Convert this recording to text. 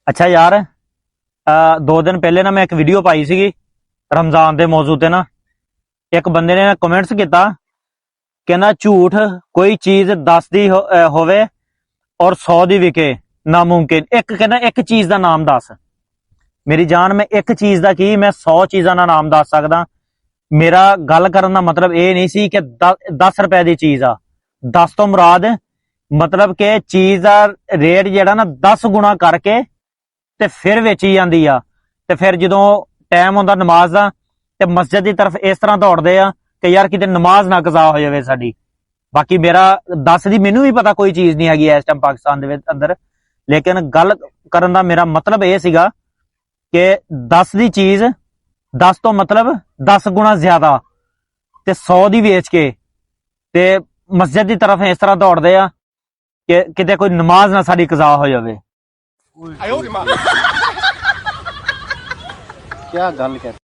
ਅੱਛਾ ਯਾਰ 2 ਦਿਨ ਪਹਿਲੇ ਨਾ ਮੈਂ ਇੱਕ ਵੀਡੀਓ ਪਾਈ ਸੀਗੀ ਰਮਜ਼ਾਨ ਦੇ ਮੌਜੂ ਤੇ ਨਾ। ਇੱਕ ਬੰਦੇ ਨੇ ਕਮੈਂਟਸ ਕੀਤਾ, ਕਹਿੰਦਾ ਝੂਠ ਕੋਈ ਚੀਜ਼ 10 ਦੀ ਹੋਵੇ ਔਰ 100 ਦੀ ਵਿਕੇ ਨਾਮੁਮਕਿਨ। ਕਹਿੰਦਾ ਇੱਕ ਚੀਜ਼ ਦਾ ਨਾਮ ਦੱਸ। ਮੇਰੀ ਜਾਨ, ਮੈਂ ਇੱਕ ਚੀਜ਼ ਦਾ ਕੀ, ਮੈਂ 100 ਚੀਜ਼ਾਂ ਦਾ ਨਾਮ ਦੱਸ ਸਕਦਾ। ਮੇਰਾ ਗੱਲ ਕਰਨ ਦਾ ਮਤਲਬ ਇਹ ਨਹੀਂ ਸੀ ਕਿ 10 ਰੁਪਏ ਦੀ ਚੀਜ਼ ਆ। 10 ਤੋਂ ਮੁਰਾਦ ਮਤਲਬ ਕਿ ਚੀਜ਼ ਦਾ ਰੇਟ ਜਿਹੜਾ ਨਾ 10 ਗੁਣਾ ਕਰਕੇ ਤੇ ਫਿਰ ਵੇਚੀ ਜਾਂਦੀ ਆ। ਤੇ ਫਿਰ ਜਦੋਂ ਟਾਈਮ ਹੁੰਦਾ ਨਮਾਜ਼ ਦਾ ਤੇ ਮਸਜਿਦ ਦੀ ਤਰਫ ਇਸ ਤਰ੍ਹਾਂ ਦੌੜਦੇ ਆ ਕਿ ਯਾਰ ਕਿਤੇ ਨਮਾਜ਼ ਨਾ ਕਜ਼ਾ ਹੋ ਜਾਵੇ ਸਾਡੀ। ਬਾਕੀ ਮੇਰਾ 10 ਦੀ ਮੈਨੂੰ ਵੀ ਪਤਾ ਕੋਈ ਚੀਜ਼ ਨਹੀਂ ਹੈਗੀ ਇਸ ਟਾਈਮ ਪਾਕਿਸਤਾਨ ਦੇ ਵਿੱਚ ਅੰਦਰ, ਲੇਕਿਨ ਗੱਲ ਕਰਨ ਦਾ ਮੇਰਾ ਮਤਲਬ ਇਹ ਸੀਗਾ ਕਿ 10 ਦੀ ਚੀਜ਼ 10 ਤੋਂ ਮਤਲਬ 10 ਗੁਣਾ ਜ਼ਿਆਦਾ ਤੇ 100 ਦੀ ਵੇਚ ਕੇ ਤੇ ਮਸਜਿਦ ਦੀ ਤਰਫ ਇਸ ਤਰ੍ਹਾਂ ਦੌੜਦੇ ਆ ਕਿ ਕਿਤੇ ਕੋਈ ਨਮਾਜ਼ ਨਾ ਸਾਡੀ ਕਜ਼ਾ ਹੋ ਜਾਵੇ। क्या गल कर